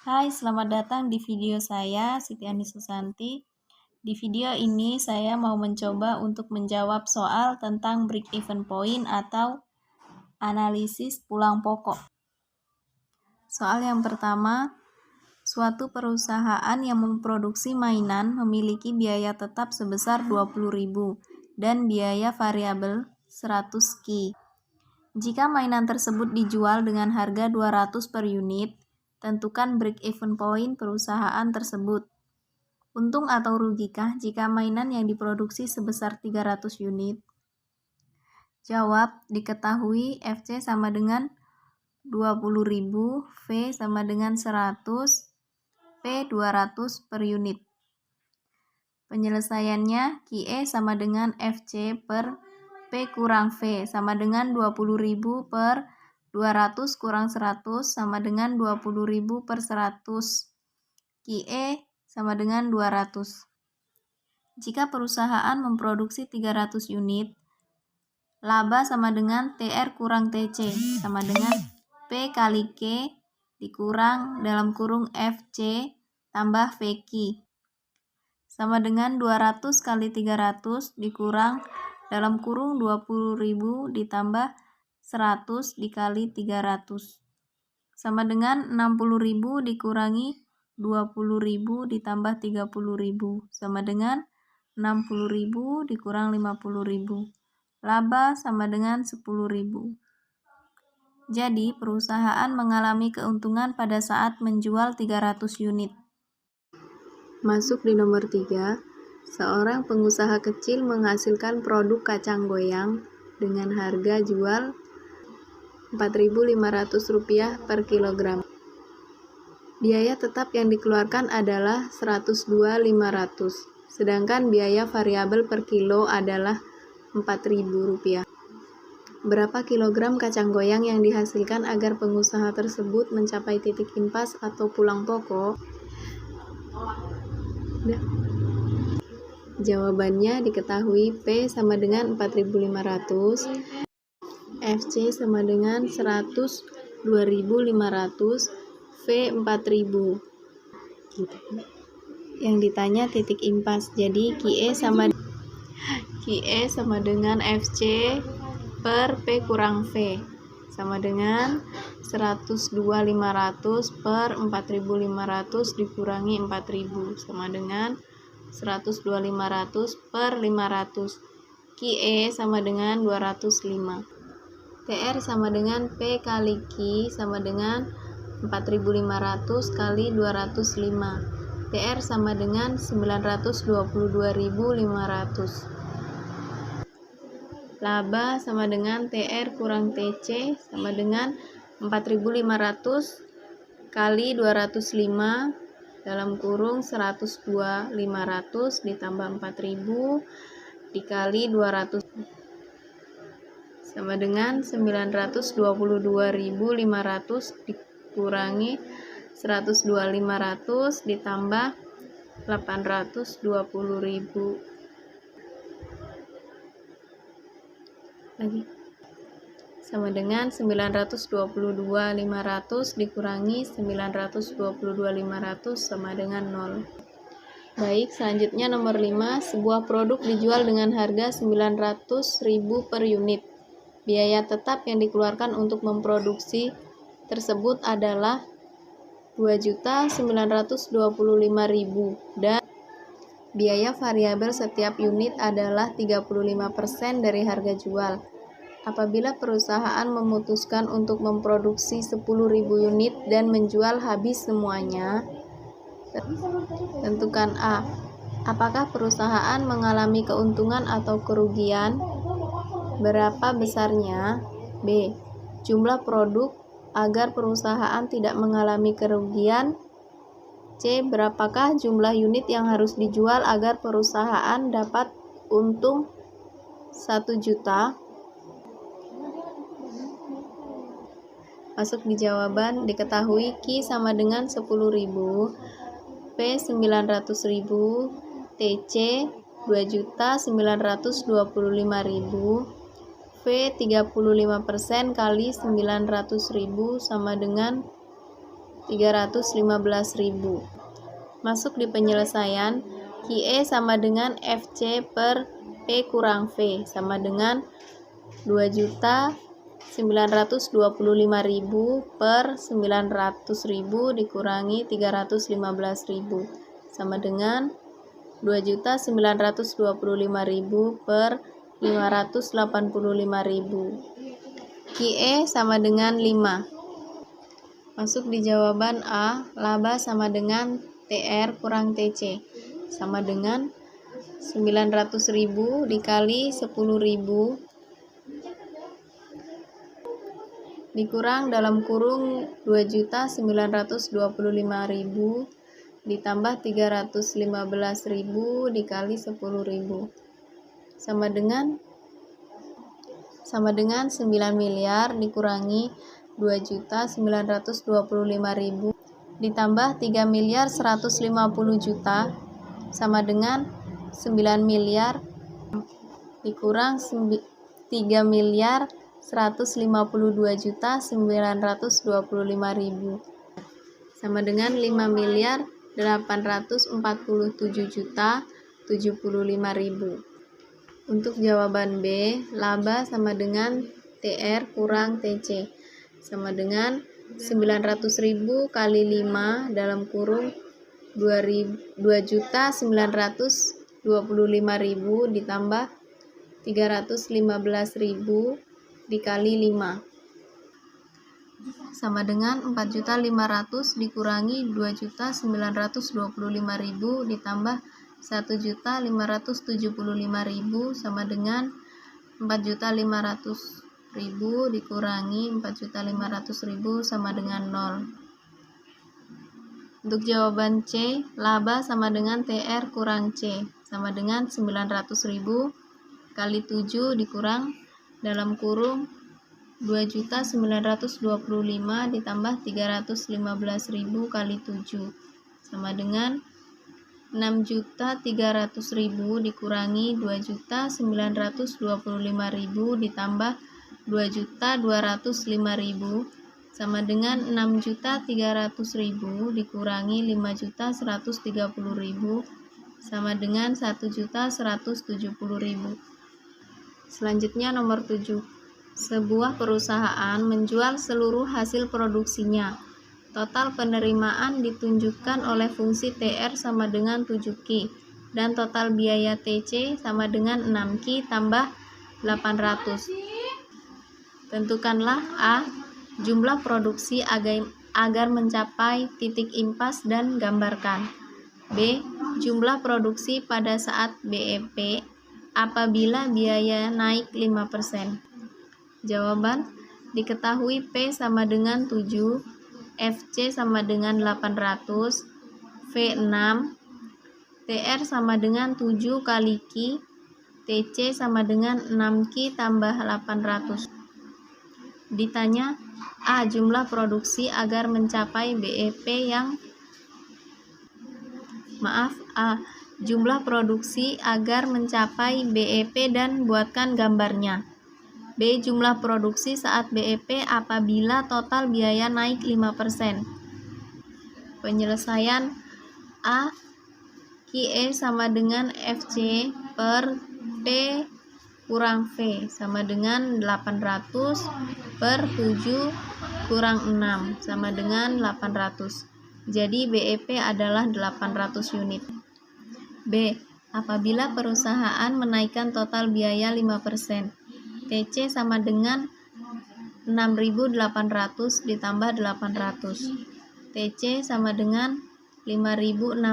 Hai, selamat datang di video saya, Siti Ani Susanti. Di video ini saya mau mencoba untuk menjawab soal tentang break-even point atau analisis pulang pokok. Soal yang pertama, suatu perusahaan yang memproduksi mainan memiliki biaya tetap sebesar 20.000 dan biaya variabel 100 Ki. Jika mainan tersebut dijual dengan harga 200 per unit, tentukan break-even point perusahaan tersebut. Untung atau rugikah jika mainan yang diproduksi sebesar 300 unit? Jawab, diketahui FC sama dengan 20.000, V sama dengan 100, P 200 per unit. Penyelesaiannya, QE sama dengan FC per P kurang V sama dengan 20.000 per 200 kurang 100 sama dengan 20.000 per 100. QE sama dengan 200. Jika perusahaan memproduksi 300 unit, laba sama dengan TR kurang TC sama dengan P kali Q dikurang dalam kurung FC tambah VQ sama dengan 200 kali 300 dikurang dalam kurung 20.000 ditambah 100 dikali 300 sama dengan 60.000 dikurangi 20.000 ditambah 30.000 sama dengan 60.000 dikurang 50.000. Laba sama dengan 10.000. Jadi, perusahaan mengalami keuntungan pada saat menjual 300 unit. Masuk di nomor 3. Seorang pengusaha kecil menghasilkan produk kacang goyang dengan harga jual Rp4.500 per kilogram. Biaya tetap yang dikeluarkan adalah Rp102.500. Sedangkan biaya variabel per kilo adalah Rp4.000. Berapa kilogram kacang goyang yang dihasilkan agar pengusaha tersebut mencapai titik impas atau pulang pokok? Jawabannya diketahui P sama dengan 4.500, FC sama dengan 102.500, V 4.000. Gitu. Yang ditanya titik impas, jadi QE sama dengan FC per P kurang V sama dengan 102.500 per 4.500 dikurangi 4.000 sama dengan 102.500 per 500. QE sama dengan 205. TR sama dengan P kali Q sama dengan 4.500 kali 205. TR sama dengan 922.500. Laba sama dengan TR kurang TC sama dengan 4.500 kali 205 dalam kurung 102.500 ditambah 4.000 dikali 200 sama dengan 922.500 dikurangi 102.500 ditambah 820.000 lagi sama dengan 922.500 dikurangi 922.500 sama dengan 0. Baik, selanjutnya nomor 5, sebuah produk dijual dengan harga 900.000 per unit. Biaya tetap yang dikeluarkan untuk memproduksi tersebut adalah 2.925.000 dan biaya variabel setiap unit adalah 35% dari harga jual. Apabila perusahaan memutuskan untuk memproduksi 10.000 unit dan menjual habis semuanya, tentukan A. Apakah perusahaan mengalami keuntungan atau kerugian? Berapa besarnya? B. Jumlah produk agar perusahaan tidak mengalami kerugian. C. Berapakah jumlah unit yang harus dijual agar perusahaan dapat untung 1 juta? Masuk di jawaban, diketahui Q sama dengan 10.000, P 900.000, TC 2.925.000, V 35% kali 900.000 sama dengan 315.000. Masuk di penyelesaian, QE sama dengan FC per P kurang V sama dengan 2.925.000 per 900.000 dikurangi 315.000 sama dengan 2.925.000 per 585.000. QE sama dengan 5. Masuk di jawaban A, laba sama dengan TR kurang TC sama dengan 900.000 dikali 10.000 dikurang dalam kurung 2.925.000 ditambah 315.000 dikali 10.000 sama dengan 9 miliar dikurangi 2.925.000 ditambah 3.150.000.000 sama dengan 9 miliar dikurang 3.152.925.000 sama dengan 5.847.075.000. Untuk jawaban B, laba sama dengan TR kurang TC sama dengan 900.000 kali 5 dalam kurung 2.925.000 ditambah 315.000 dikali 5 sama dengan 4.500 dikurangi 2.925.000 ditambah 1.575.000 sama dengan 4.500.000 dikurangi 4.500.000 sama dengan 0. Untuk jawaban C, laba sama dengan TR kurang C sama dengan 900.000 kali 7 dikurang dalam kurung 2.925 ditambah 315.000 kali 7 sama dengan 6.300.000 dikurangi 2.925.000 ditambah 2.205.000 sama dengan 6.300.000 dikurangi 5.130.000 sama dengan 1.170.000. Selanjutnya nomor 7. Sebuah perusahaan menjual seluruh hasil produksinya. Total penerimaan ditunjukkan oleh fungsi TR sama dengan 7Q dan total biaya TC sama dengan 6Q tambah 800. Tentukanlah A. Jumlah produksi agar mencapai titik impas dan gambarkan. B. Jumlah produksi pada saat BEP apabila biaya naik 5%. Jawaban, diketahui P sama dengan 7, FC sama dengan 800, V 6, TR sama dengan 7 kali Q, TC sama dengan 6Q tambah 800. Ditanya, A. Jumlah produksi agar mencapai BEP yang A. Jumlah produksi agar mencapai BEP dan buatkan gambarnya. B. Jumlah produksi saat BEP apabila total biaya naik 5%. Penyelesaian A. QE sama dengan FC per P kurang V sama dengan 800 per 7 kurang 6 sama dengan 800. Jadi BEP adalah 800 unit. B. Apabila perusahaan menaikkan total biaya 5%. TC sama dengan 6.800 ditambah 800. TC sama dengan 5.600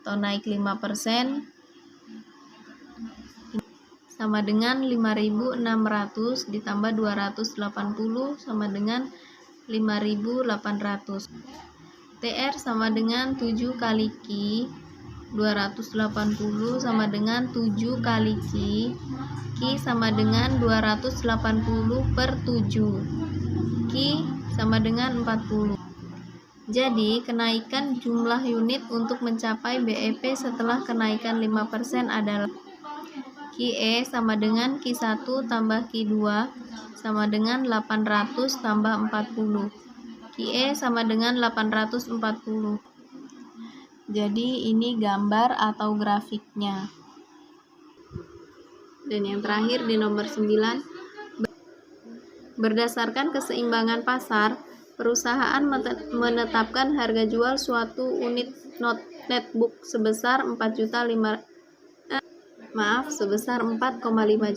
atau naik 5% sama dengan 5.600 ditambah 280 sama dengan 5.800. TR sama dengan 7 kali Q, 280 sama dengan 7 kali Q, Q sama dengan 280 per 7, Q sama dengan 40. Jadi, kenaikan jumlah unit untuk mencapai BEP setelah kenaikan 5% adalah QE sama dengan Q1 tambah Q2 sama dengan 800 tambah 40. QE sama dengan 840. Jadi ini gambar atau grafiknya. Dan yang terakhir di nomor 9, berdasarkan keseimbangan pasar, perusahaan menetapkan harga jual suatu unit netbook sebesar 4,5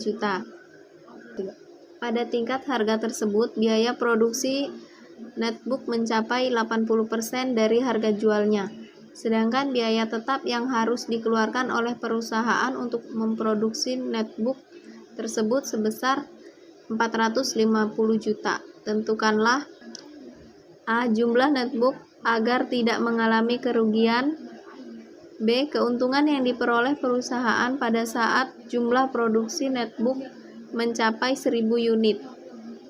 juta. Pada tingkat harga tersebut, biaya produksi netbook mencapai 80% dari harga jualnya. Sedangkan biaya tetap yang harus dikeluarkan oleh perusahaan untuk memproduksi netbook tersebut sebesar 450 juta. Tentukanlah A. Jumlah netbook agar tidak mengalami kerugian. B. Keuntungan yang diperoleh perusahaan pada saat jumlah produksi netbook mencapai 1000 unit.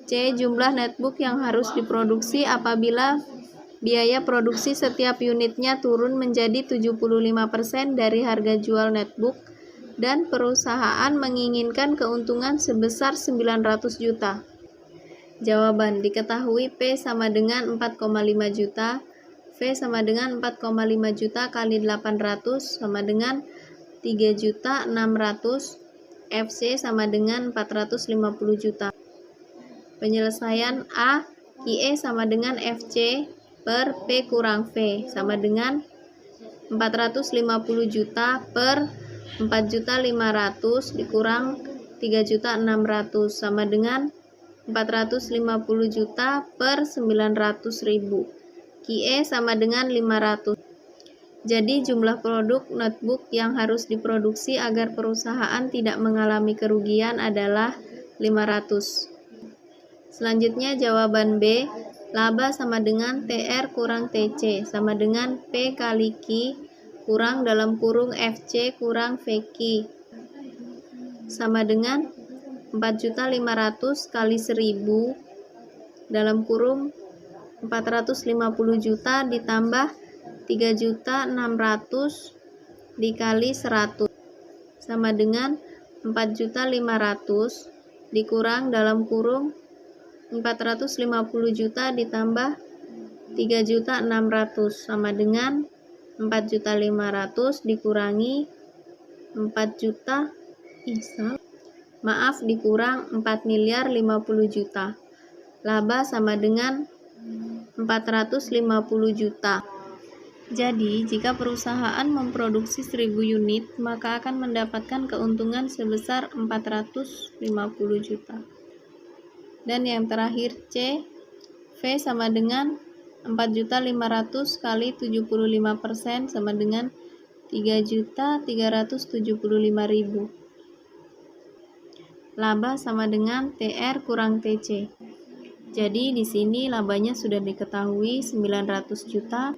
C. Jumlah netbook yang harus diproduksi apabila biaya produksi setiap unitnya turun menjadi 75% dari harga jual netbook dan perusahaan menginginkan keuntungan sebesar 900 juta. Jawaban: diketahui P sama dengan 4,5 juta, V sama dengan 4,5 juta kali 800 sama dengan 3.600.000, FC sama dengan 450 juta. Penyelesaian A. QE sama dengan FC per P kurang V sama dengan 450 juta per 4.500.000 dikurang 3.600.000 sama dengan 450 juta per 900.000. QE sama dengan 500. Jadi jumlah produk notebook yang harus diproduksi agar perusahaan tidak mengalami kerugian adalah 500. Selanjutnya jawaban B. Laba sama dengan TR kurang TC sama dengan P kali Q kurang dalam kurung FC kurang VQ sama dengan 4.500.000 kali 1000 dalam kurung 450 juta ditambah 3.600.000 dikali 100 sama dengan 4.500.000 dikurang dalam kurung 450 juta ditambah 3.600.000 sama dengan 4.500.000 dikurangi 4 juta dikurang 4.050 juta. Laba sama dengan 450 juta. Jadi, jika perusahaan memproduksi 1000 unit, maka akan mendapatkan keuntungan sebesar 450 juta. Dan yang terakhir C, V sama dengan 4.500.000 kali 75% sama dengan 3.375.000. Laba sama dengan TR kurang TC. Jadi di sini labanya sudah diketahui 900 juta.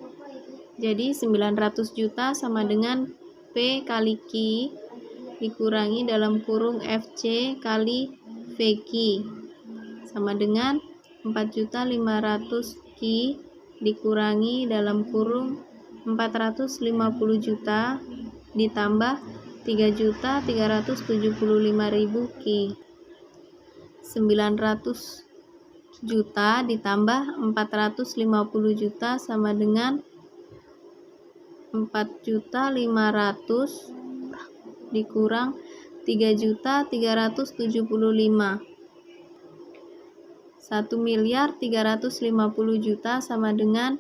Jadi 900 juta sama dengan P kali Q dikurangi dalam kurung FC kali VQ sama dengan 4.500 Q dikurangi dalam kurung 450 juta ditambah 3.375.000 Q. 900 juta ditambah 450 juta sama dengan 4.500 dikurang 3.375. 1.350 juta sama dengan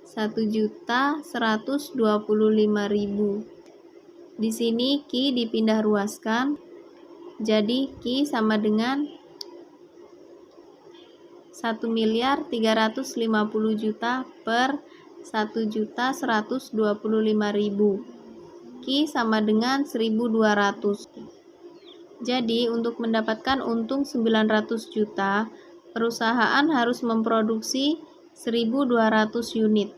1.125.000. Di sini Q dipindah ruaskan, jadi Q sama dengan 1.350 juta per 1.125.000. Q sama dengan 1.200. Jadi untuk mendapatkan untung 900 juta, perusahaan harus memproduksi 1.200 unit.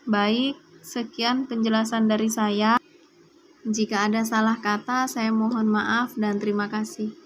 Baik, sekian penjelasan dari saya. Jika ada salah kata, saya mohon maaf dan terima kasih.